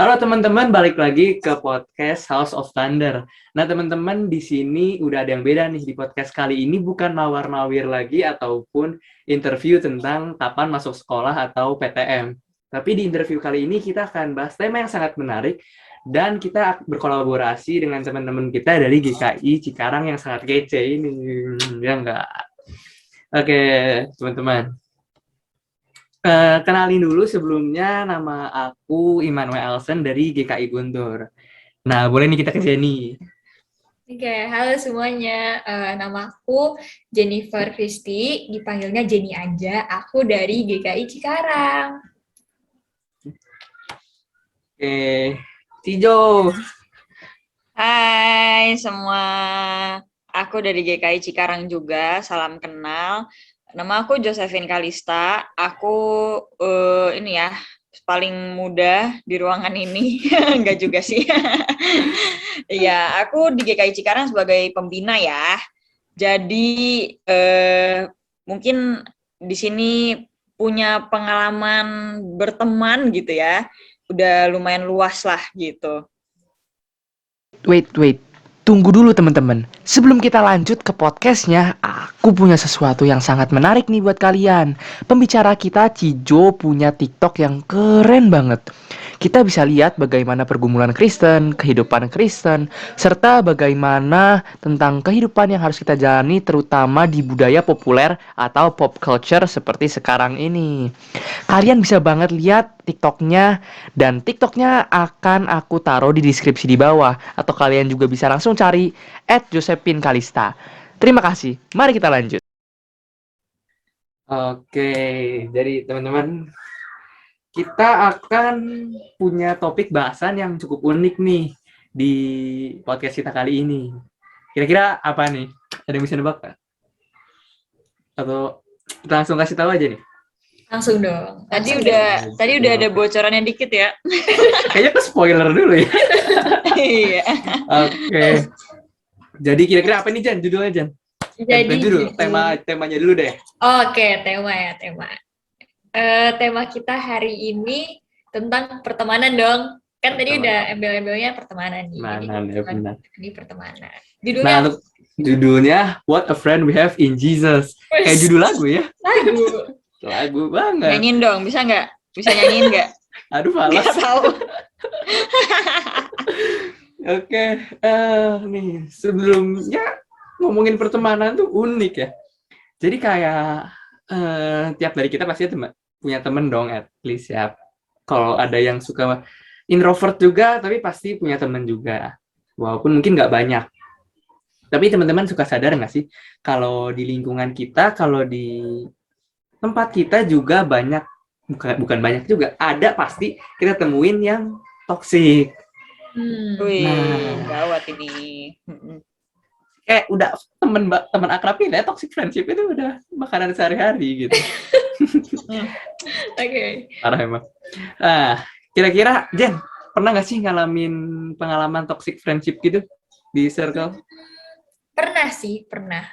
Halo teman-teman, balik lagi ke podcast House of Thunder. Nah teman-teman, di sini udah ada yang beda nih. Di podcast kali ini bukan nawar-nawir lagi ataupun interview tentang kapan masuk sekolah atau PTM. Tapi di interview kali ini kita akan bahas tema yang sangat menarik dan kita berkolaborasi dengan teman-teman kita dari GKI Cikarang yang sangat kece ini. Ya enggak? Oke, teman-teman. Kenalin dulu sebelumnya, nama aku Immanuel Elsen dari GKI Guntur. Nah, boleh nih kita ke Jenny. Oke, halo semuanya. Nama aku Jennifer Christy, dipanggilnya Jenny aja. Aku dari GKI Cikarang. Oke, Cijo. Hai semua, aku dari GKI Cikarang juga, salam kenal. Nama aku Josephine Kalista, aku ini ya, paling muda di ruangan ini, enggak juga sih. Iya, aku di GKI Cikarang sebagai pembina ya. Jadi mungkin di sini punya pengalaman berteman gitu ya, udah lumayan luas lah gitu. Wait. Tunggu dulu teman-teman. Sebelum kita lanjut ke podcastnya, aku punya sesuatu yang sangat menarik nih buat kalian. Pembicara kita Cijo punya TikTok yang keren banget. Kita bisa lihat bagaimana pergumulan Kristen, kehidupan Kristen, serta bagaimana tentang kehidupan yang harus kita jalani terutama di budaya populer atau pop culture seperti sekarang ini. Kalian bisa banget lihat TikToknya dan TikToknya akan aku taruh di deskripsi di bawah atau kalian juga bisa langsung cari @Josephine Kalista. Terima kasih. Mari kita lanjut. Oke, jadi teman-teman, kita akan punya topik bahasan yang cukup unik nih di podcast kita kali ini. Kira-kira apa nih? Ada yang bisa nebak nggak? Atau kita langsung kasih tahu aja nih? Langsung dong. Tadi udah ada bocorannya dikit ya. Kayaknya ke spoiler dulu ya. Iya. Oke. Jadi kira-kira apa nih Jan? Judulnya Jan? Judul, temanya dulu deh. Oke, tema. Tema kita hari ini tentang pertemanan dong. Kan tadi udah embel-embelnya pertemanan nih. Benar. Ini pertemanan. Nah, untuk judulnya What a Friend We Have in Jesus. Kayak judul lagu ya. Lagu banget. Nyanyiin dong, bisa nggak? Bisa nyanyiin nggak? Aduh, malas. Nggak tahu. Oke, nih sebelumnya ngomongin pertemanan tuh unik ya. Jadi kayak tiap dari kita pasti punya temen dong, at least ya. Kalau ada yang suka introvert juga, tapi pasti punya temen juga. Walaupun mungkin nggak banyak. Tapi teman-teman suka sadar nggak sih, kalau di lingkungan kita, kalau di tempat kita juga banyak, bukan banyak juga, ada pasti kita temuin yang toksik. Wih, gawat ini. Kayak udah teman akrab kita, toxic friendship itu udah makanan sehari-hari gitu. Oke. Parah emang. Nah, kira-kira Jen, pernah nggak sih ngalamin pengalaman toxic friendship gitu di circle? Pernah.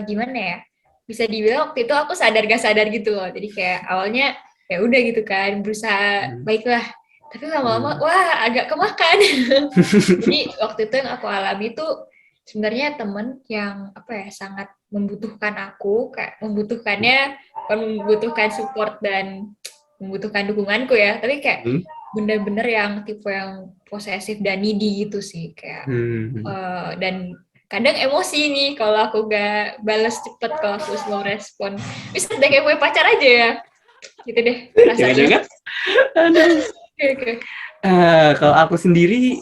Gimana ya? Bisa dibilang waktu itu aku sadar gak sadar gitu loh. Jadi kayak awalnya ya udah gitu kan, berusaha baiklah. Tapi lama-lama wah agak kemakan. Jadi waktu itu yang aku alami tuh sebenarnya temen yang sangat membutuhkan aku, kayak membutuhkannya bukan membutuhkan support dan membutuhkan dukunganku ya, tapi kayak bener-bener yang tipe yang posesif dan needy gitu sih kayak dan kadang emosi nih kalau aku gak balas cepet, kalau aku slow respon. Bisa deh kayak punya pacar aja ya. Gitu deh rasanya. Jangan-jangan? Aduh. Oke. Kalau aku sendiri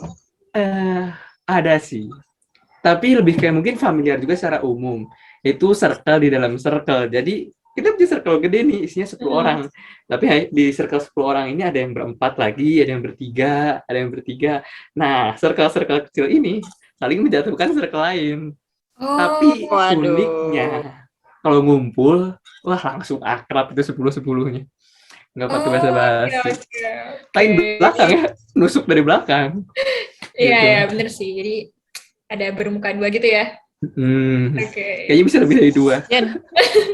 ada sih. Tapi lebih kayak mungkin familiar juga secara umum. Itu circle di dalam circle. Jadi kita punya circle gede nih, isinya 10 orang. Tapi di circle 10 orang ini ada yang berempat lagi, ada yang bertiga. Nah, circle-circle kecil ini saling menjatuhkan circle lain. Tapi uniknya, kalau ngumpul, wah langsung akrab itu 10-10-nya. Nggak pakai basa-basi. Lain belakang ya, nusuk dari belakang. Iya, bener sih. Jadi ada bermuka dua gitu ya. Oke. Kayaknya bisa lebih dari 2. Jen,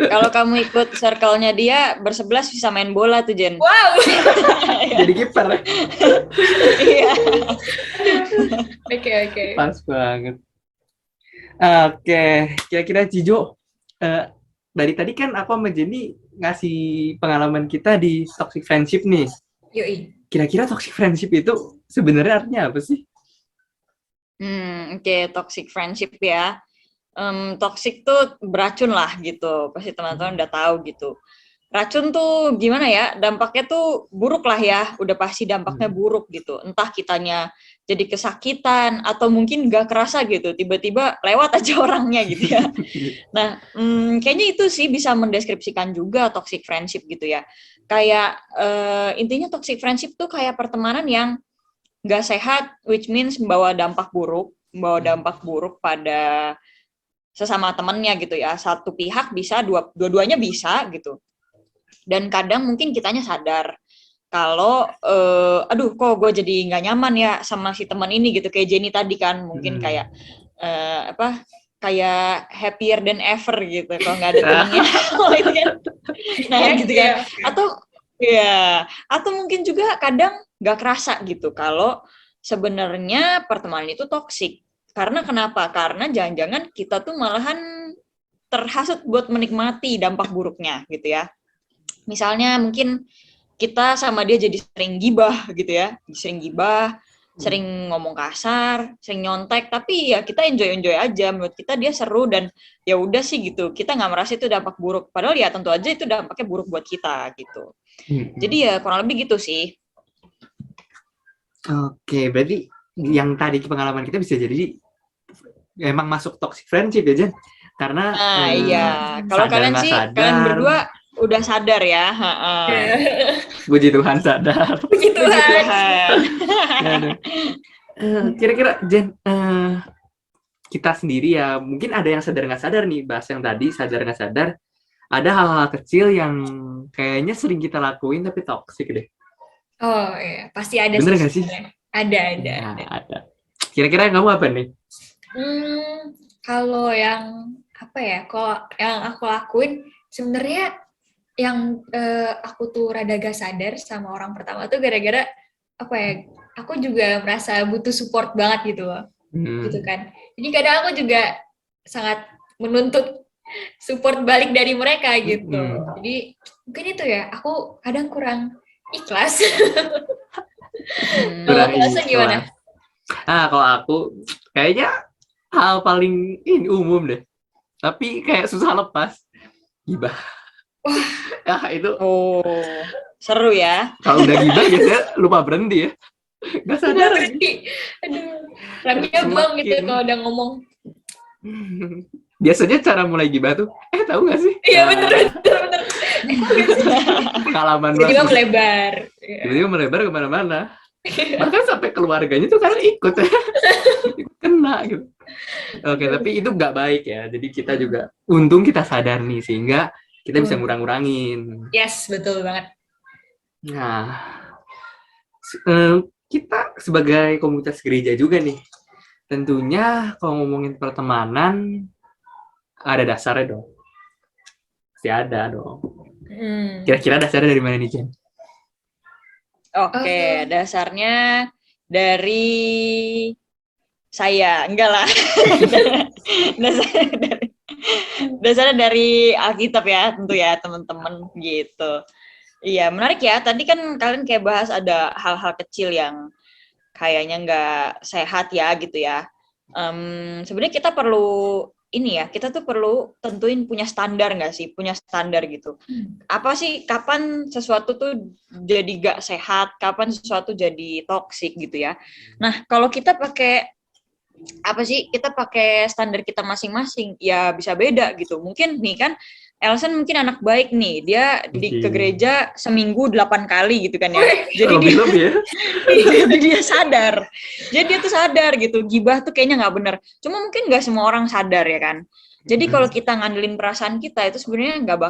kalau kamu ikut circle-nya dia bersebelas bisa main bola tuh, Jen. Wow. Jadi kiper. Iya. Oke. Pas banget. Oke, kira-kira Cijo, dari tadi kan aku sama Jenny ngasih pengalaman kita di toxic friendship nih. Yoi. Kira-kira toxic friendship itu sebenarnya artinya apa sih? Oke, toxic friendship ya. Toxic tuh beracun lah gitu. Pasti teman-teman udah tahu gitu. Racun tuh gimana ya? Dampaknya tuh buruk lah ya. Udah pasti dampaknya buruk gitu. Entah kitanya jadi kesakitan atau mungkin gak kerasa gitu. Tiba-tiba lewat aja orangnya gitu ya. Nah, kayaknya itu sih bisa mendeskripsikan juga toxic friendship gitu ya. Kayak intinya toxic friendship tuh kayak pertemanan yang gak sehat, which means membawa dampak buruk pada sesama temennya gitu ya. Satu pihak bisa, dua-duanya bisa gitu. Dan kadang mungkin kitanya sadar kalau aduh kok gue jadi nggak nyaman ya sama si teman ini gitu, kayak Jenny tadi kan mungkin kayak kayak happier than ever gitu kalau nggak ada temennya. Gitu kan. Nah gitu kan. Atau mungkin juga kadang nggak kerasa gitu kalau sebenarnya pertemanan itu toksik. Karena kenapa? Karena jangan-jangan kita tuh malahan terhasut buat menikmati dampak buruknya gitu ya. Misalnya mungkin kita sama dia jadi sering gibah gitu ya, sering ngomong kasar, sering nyontek, tapi ya kita enjoy aja. Menurut kita dia seru dan ya udah sih gitu. Kita nggak merasa itu dampak buruk. Padahal ya tentu aja itu dampaknya buruk buat kita gitu. Jadi ya kurang lebih gitu sih. Oke, berarti yang tadi pengalaman kita bisa jadi emang masuk toxic friendship ya, Jen? Karena iya. Kalau kalian sih, kalian berdua udah sadar ya. Puji Tuhan sadar. Puji Tuhan. Kira-kira Jen, kita sendiri ya mungkin ada yang sadar nggak sadar nih, bahas yang tadi sadar nggak sadar. Ada hal-hal kecil yang kayaknya sering kita lakuin tapi toxic deh. Oh iya, pasti ada. Bener nggak sih? Ada. Kira-kira kamu apa nih? Kalau yang apa ya? Kalau yang aku lakuin sebenarnya yang aku tuh rada gak sadar sama orang pertama tuh gara-gara apa ya? Aku juga merasa butuh support banget gitu loh. Gitu kan. Jadi kadang aku juga sangat menuntut support balik dari mereka gitu. Jadi mungkin itu ya, aku kadang kurang ikhlas. Kalau ikhlasnya gimana? Kalau aku kayaknya hal paling umum deh. Tapi kayak susah lepas. Gibah. Wah. Itu. Seru ya. Kalau udah gibah biasanya lupa berhenti ya. Gak sadar. Berhenti. Aduh. Remnya buang gitu kalau udah ngomong. Biasanya cara mulai gibah tuh, tahu nggak sih? Iya bener. Pengalaman Tiba-tiba melebar. Tiba-tiba melebar kemana-mana. Bahkan sampai keluarganya tuh kadang ikut kena gitu. Oke, tapi itu nggak baik ya. Jadi kita juga, untung kita sadar nih sehingga kita bisa ngurang-ngurangin. Yes, betul banget. Nah, kita sebagai komunitas gereja juga nih, tentunya kalau ngomongin pertemanan ada dasarnya dong. Pasti ada dong. Kira-kira dasarnya dari mana nih, Jen? Oke, dasarnya dari saya. Enggak lah. Dasarnya dari Alkitab ya, tentu ya teman-teman gitu. Iya, menarik ya. Tadi kan kalian kayak bahas ada hal-hal kecil yang kayaknya nggak sehat ya gitu ya. Sebenarnya kita perlu kita tuh perlu tentuin punya standar nggak sih? Punya standar gitu. Apa sih, kapan sesuatu tuh jadi nggak sehat, kapan sesuatu jadi toksik gitu ya. Nah, kalau kita pakai kita pakai standar kita masing-masing, ya bisa beda gitu. Mungkin nih kan, Elson mungkin anak baik nih, dia ke gereja seminggu 8 kali gitu kan ya. Jadi dia sadar. Jadi dia tuh sadar gitu, gibah tuh kayaknya nggak benar. Cuma mungkin nggak semua orang sadar ya kan. Jadi kalau kita ngandelin perasaan kita itu sebenarnya nggak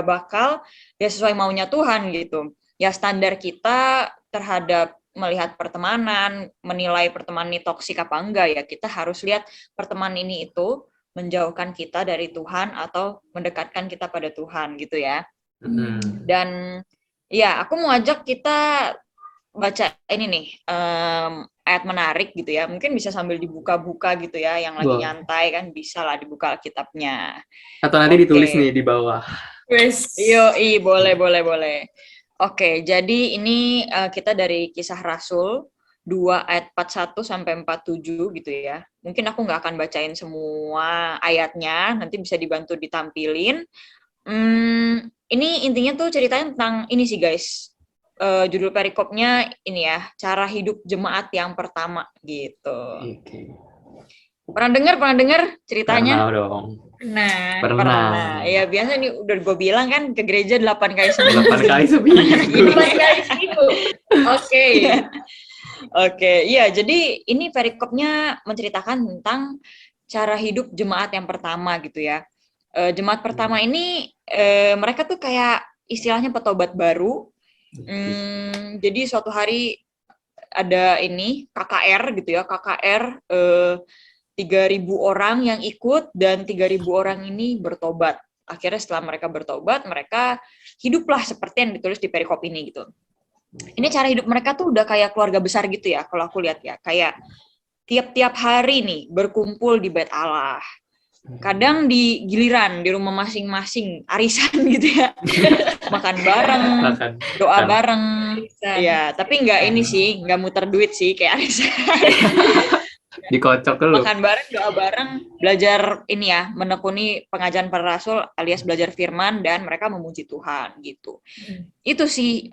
bakal ya sesuai maunya Tuhan gitu. Ya standar kita terhadap melihat pertemanan, menilai pertemanan ini toksik apa enggak ya, kita harus lihat pertemanan ini itu menjauhkan kita dari Tuhan atau mendekatkan kita pada Tuhan gitu ya. Dan ya, aku mau ajak kita baca ini nih, ayat menarik gitu ya. Mungkin bisa sambil dibuka-buka gitu ya, yang lagi Boleh. nyantai kan bisa lah dibuka Alkitabnya. Atau nanti Oke. ditulis nih di bawah. Wes. Boleh. Oke, jadi ini kita dari Kisah Rasul 2 ayat 41 sampai 47 gitu ya. Mungkin aku nggak akan bacain semua ayatnya, nanti bisa dibantu ditampilin. Ini intinya tuh ceritanya tentang ini sih guys. Judul perikopnya ini ya, cara hidup jemaat yang pertama gitu. Oke. Pernah dengar ceritanya? Pernah dong. Nah, Pernah. Ya biasa nih udah gue bilang kan ke gereja 8 kali seminggu. 8 kali seminggu. 4 kali seminggu. Oke. Oke, iya jadi ini perikopnya menceritakan tentang cara hidup jemaat yang pertama gitu ya. Jemaat pertama ini mereka tuh kayak istilahnya petobat baru. Jadi suatu hari ada ini KKR gitu ya, KKR 3.000 orang yang ikut dan 3.000 orang ini bertobat. Akhirnya setelah mereka bertobat, mereka hiduplah seperti yang ditulis di perikop ini gitu. Ini cara hidup mereka tuh udah kayak keluarga besar gitu ya, kalau aku lihat ya. Kayak tiap-tiap hari nih berkumpul di bait Allah. Kadang di giliran di rumah masing-masing arisan gitu ya. Makan bareng, doa bareng. Ya, tapi nggak ini sih, nggak muter duit sih kayak arisan. Dikocok dulu. Makan bareng, doa bareng, belajar ini ya, menekuni pengajaran para rasul alias belajar firman dan mereka memuji Tuhan gitu. Itu sih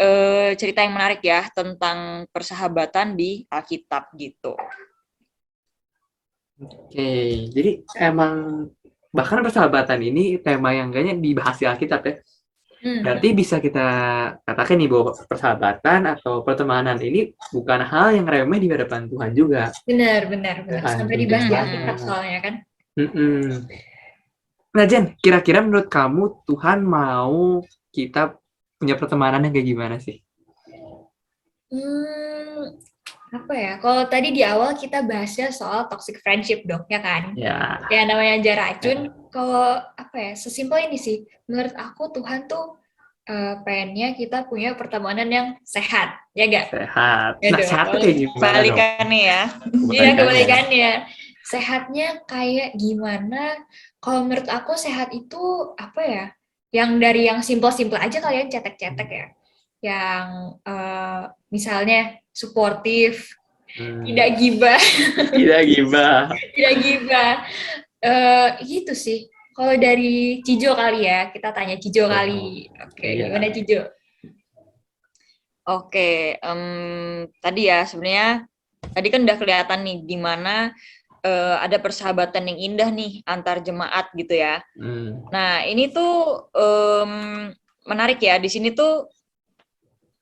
cerita yang menarik ya tentang persahabatan di Alkitab gitu. Oke, jadi emang bahkan persahabatan ini tema yang kayaknya dibahas di Alkitab ya. Berarti bisa kita katakan nih bahwa persahabatan atau pertemanan ini bukan hal yang remeh di hadapan Tuhan juga. Benar. Sampai dibahas di Alkitab soalnya kan. Nah Jen, kira-kira menurut kamu Tuhan mau kita punya pertemanan yang kayak gimana sih? Apa ya? Kalau tadi di awal kita bahasnya soal toxic friendship dong, ya kan? Ya. Ya namanya aja racun. Kalau apa ya? Sesimpel ini sih. Menurut aku Tuhan tuh pengennya kita punya pertemanan yang sehat, ya gak? Sehat. Ya Nah, dong, sehat tuh kayak gimana dong? Kebalikannya ya. Iya, kebalikannya. Sehatnya kayak gimana? Kalau menurut aku sehat itu apa ya? Yang dari yang simple-simple aja kalian cetek-cetek ya. Yang misalnya suportif, tidak gibah. Tidak gibah. Tidak gibah. Gitu sih. Kalau dari Cijo kali ya, kita tanya Cijo kali. Oke, gimana Cijo? Oke, tadi ya sebenarnya tadi kan udah kelihatan nih gimana ada persahabatan yang indah nih antar jemaat gitu ya. Nah ini tuh menarik ya, di sini tuh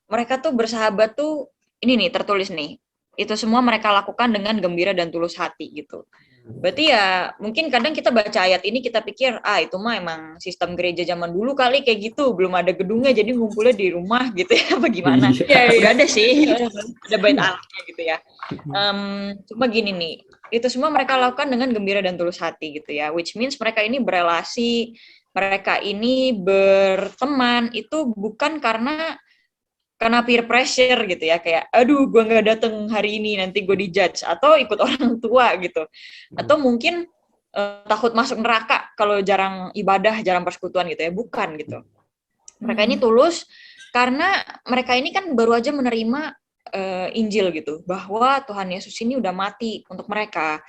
mereka tuh bersahabat tuh ini nih tertulis nih, itu semua mereka lakukan dengan gembira dan tulus hati gitu. Berarti ya mungkin kadang kita baca ayat ini kita pikir itu mah emang sistem gereja zaman dulu kali kayak gitu, belum ada gedungnya jadi ngumpulnya di rumah gitu ya, bagaimana? Ya udah ada sih, ada bait Allahnya gitu ya. Cuma gini nih, itu semua mereka lakukan dengan gembira dan tulus hati gitu ya, which means mereka ini berelasi, mereka ini berteman itu bukan karena peer pressure gitu ya, kayak aduh gue nggak datang hari ini nanti gue dijudge, atau ikut orang tua gitu, atau mungkin takut masuk neraka kalau jarang ibadah, jarang persekutuan gitu ya, bukan gitu. Mereka ini tulus karena mereka ini kan baru aja menerima Injil gitu, bahwa Tuhan Yesus ini udah mati untuk mereka,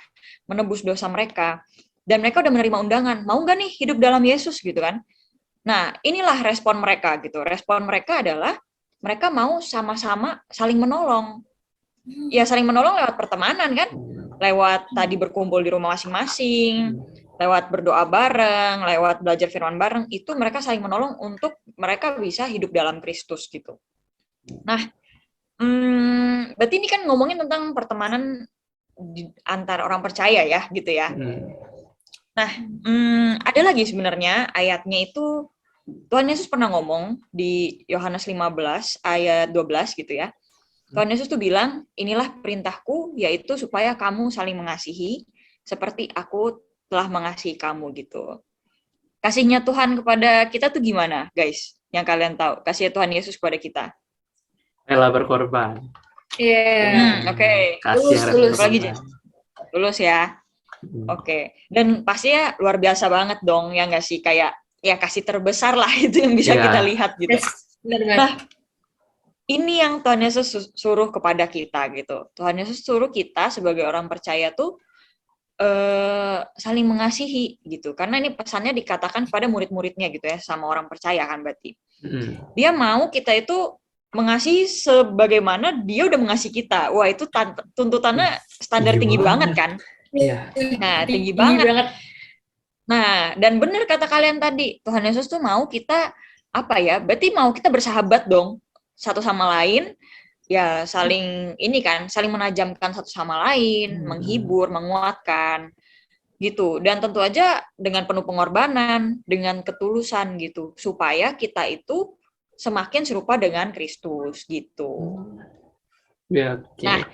menebus dosa mereka, dan mereka udah menerima undangan, mau nggak nih hidup dalam Yesus gitu kan. Nah inilah respon mereka gitu. Respon mereka adalah mereka mau sama-sama saling menolong. Ya saling menolong lewat pertemanan kan, lewat tadi berkumpul di rumah masing-masing, lewat berdoa bareng, lewat belajar firman bareng, itu mereka saling menolong untuk mereka bisa hidup dalam Kristus gitu. Nah, berarti ini kan ngomongin tentang pertemanan antar orang percaya ya gitu ya. Nah, ada lagi sebenarnya ayatnya itu, Tuhan Yesus pernah ngomong di Yohanes 15 ayat 12 gitu ya. Tuhan Yesus tuh bilang, inilah perintahku, yaitu supaya kamu saling mengasihi seperti aku telah mengasihi kamu gitu. Kasihnya Tuhan kepada kita tuh gimana, guys? Yang kalian tahu, kasih Tuhan Yesus kepada kita. Rela berkorban. Iya. Oke. Kasih Lulus, rela lulus. Apalagi, berkorban. Lulus ya. Oke. Dan pastinya luar biasa banget dong, ya nggak sih? Kayak ya kasih terbesar lah itu yang bisa Iya. kita lihat gitu. Yes, benar banget. Nah, ini yang Tuhan Yesus suruh kepada kita gitu. Tuhan Yesus suruh kita sebagai orang percaya tuh saling mengasihi gitu. Karena ini pesannya dikatakan pada murid-muridnya gitu ya, sama orang percaya kan berarti. Dia mau kita itu mengasihi sebagaimana dia udah mengasihi kita. Wah, itu tuntutannya standar tinggi banget kan. Iya. Nah, tinggi banget. Nah, dan benar kata kalian tadi, Tuhan Yesus tuh mau kita apa ya? Berarti mau kita bersahabat dong satu sama lain, ya saling ini kan, saling menajamkan satu sama lain, menghibur, menguatkan gitu. Dan tentu aja dengan penuh pengorbanan, dengan ketulusan gitu, supaya kita itu semakin serupa dengan Kristus gitu. Ya, oke. Nah,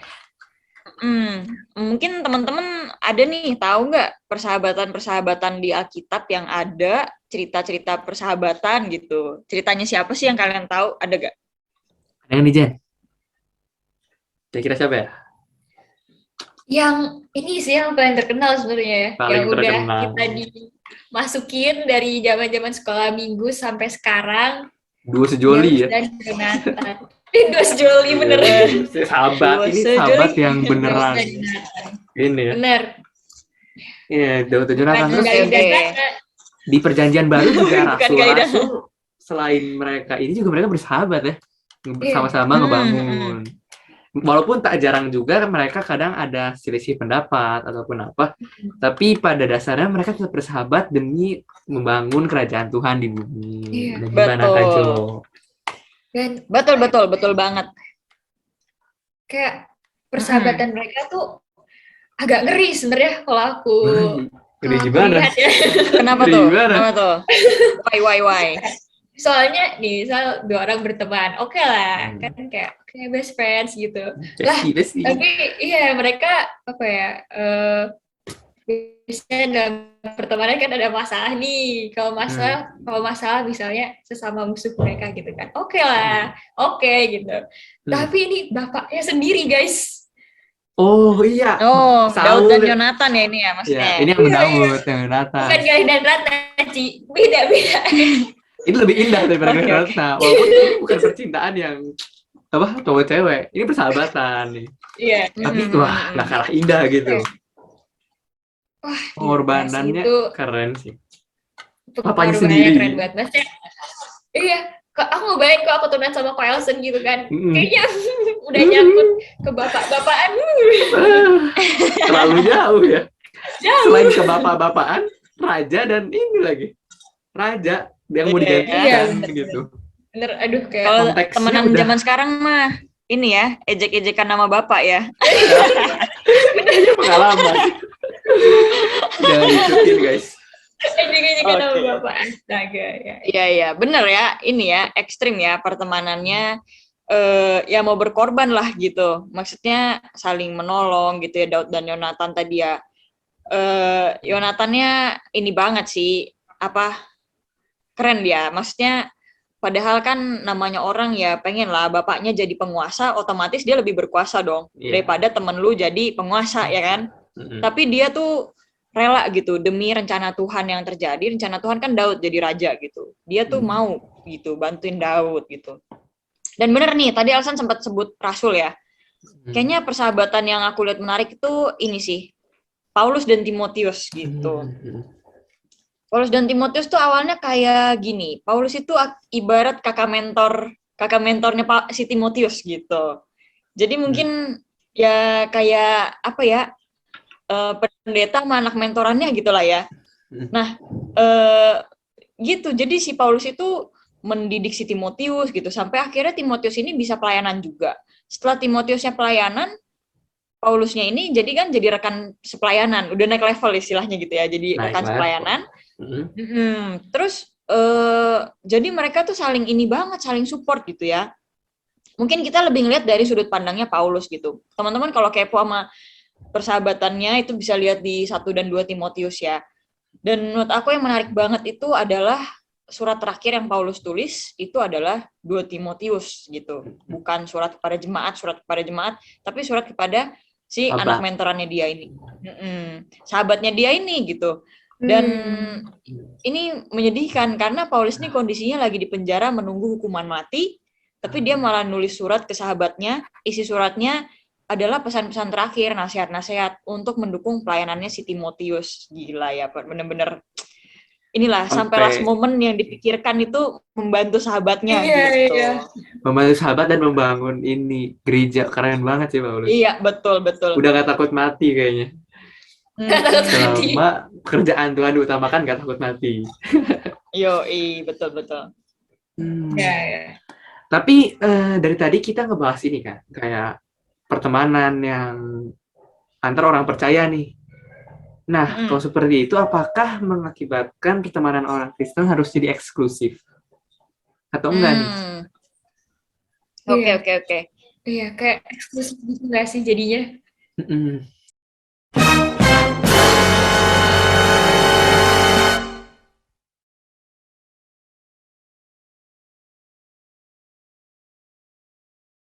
mungkin teman-teman ada nih, tahu nggak persahabatan-persahabatan di Alkitab yang ada cerita-cerita persahabatan gitu. Ceritanya siapa sih yang kalian tahu? Ada nggak? Ada yang nih, Jen? Kira-kira siapa ya? Yang ini sih yang paling terkenal sebenarnya ya. Paling yang udah terkenal. kita dimasukin dari zaman-zaman sekolah minggu sampai sekarang. Dua sejoli ya. Dan Jonathan. Dua sejoli bener. Sahabat, ini sahabat yang beneran. Ini ya. Bener. Iya, Daud dan Jonathan. Terus Oke. di perjanjian baru juga Bukan kaidah. rasul-rasul selain mereka ini juga mereka bersahabat ya. Sama-sama ngebangun. Walaupun tak jarang juga mereka kadang ada selisih pendapat ataupun apa, tapi pada dasarnya mereka tetap bersahabat demi membangun kerajaan Tuhan di bumi. Iya. Dan gimana Kak Jo? Dan Betul banget. kayak persahabatan mereka tuh agak ngeri sebenarnya kalau aku Gede gimana? lihat ya. Kenapa Ngeri tuh? gimana? Kenapa tuh? Why? Soalnya nih, misal dua orang berteman, oke lah, kan kayak best friends gitu. Besti. Tapi iya mereka apa ya? Biasanya dalam pertemanan kan ada masalah nih. Kalau masalah misalnya sesama musuh mereka gitu kan, oke lah, oke gitu. Tapi ini bapaknya sendiri guys. Oh iya. Oh, Saul. Daud dan Yonatan ya ini ya maksudnya. Ya, ini yang Daud, yang Jonathan. Bukan Gali dan Ratna, Ci. Beda. Ini lebih indah daripada Jonathan. Walaupun ini bukan percintaan yang apa cowok cewek, ini persahabatan nih. Iya. Tapi wah nggak kalah indah gitu. Wah, Pengorbanannya itu keren sih. Papanya sendiri. keren banget. Maksudnya, iya. Aku ngebayang kok aku turunan sama Ko Elson gitu kan. Kayaknya udah nyangkut ke bapak-bapakan. Terlalu jauh ya. Jauh. Selain ke bapak-bapakan, raja dan ini lagi. Raja yang mau digantikan gitu. Bener, aduh kayak Kalau konteksnya temenan udah- zaman sekarang mah ini ya, ejek-ejekan nama bapak ya. Ini pengalaman. Jangan ikutin guys. kan sama bapak astaga ya. Iya, bener ya. Ini ya, ekstrim ya pertemanannya. Ya mau berkorban lah gitu. Maksudnya saling menolong gitu ya, Daud dan Yonatan tadi ya. Yonatannya ini banget sih, keren dia. Maksudnya padahal kan namanya orang ya pengen lah bapaknya jadi penguasa, otomatis dia lebih berkuasa dong daripada temen lu jadi penguasa ya kan. Tapi dia tuh rela gitu demi rencana Tuhan yang terjadi. Rencana Tuhan kan Daud jadi raja gitu. Dia tuh mau gitu bantuin Daud gitu. Dan bener nih, tadi Alsan sempat sebut rasul ya. Kayaknya persahabatan yang aku lihat menarik itu ini sih, Paulus dan Timotius gitu. Paulus dan Timotius tuh awalnya kayak gini. Paulus itu ibarat kakak mentornya Pak si Timotius gitu. Jadi mungkin ya kayak pendeta sama anak mentorannya gitulah ya. Nah, gitu. Jadi si Paulus itu mendidik si Timotius gitu sampai akhirnya Timotius ini bisa pelayanan juga. Setelah Timotiusnya pelayanan, Paulusnya ini jadi rekan sepelayanan, udah naik level istilahnya gitu ya. Jadi rekan sepelayanan. Terus jadi mereka tuh saling ini banget, saling support gitu ya. mungkin kita lebih ngeliat dari sudut pandangnya Paulus gitu. Teman-teman kalau kepo sama persahabatannya itu bisa lihat di 1 dan 2 Timotius ya. Dan menurut aku yang menarik banget itu adalah surat terakhir yang Paulus tulis itu adalah 2 Timotius gitu. Bukan surat kepada jemaat, tapi surat kepada si Sahabat. anak mentorannya dia ini. Sahabatnya dia ini gitu. Dan ini menyedihkan karena Paulus ini kondisinya lagi di penjara menunggu hukuman mati, tapi dia malah nulis surat ke sahabatnya. Isi suratnya adalah pesan-pesan terakhir, nasihat-nasihat untuk mendukung pelayanannya si Timotius. Gila ya, bener-bener inilah sampai last moment yang dipikirkan itu membantu sahabatnya gitu. Iya. Membantu sahabat dan membangun ini gereja, keren banget sih Paulus. Iya, betul. Udah gak takut mati kayaknya. Selama pekerjaan Tuhan diutamakan gak takut mati. Yoi, betul. Ya. Tapi dari tadi kita ngebahas ini kan, kayak pertemanan yang antar orang percaya nih. Nah, kalau seperti itu, apakah mengakibatkan pertemanan orang Kristen harus jadi eksklusif? Atau enggak nih? Oke. Iya, kayak eksklusif gitu nggak sih jadinya?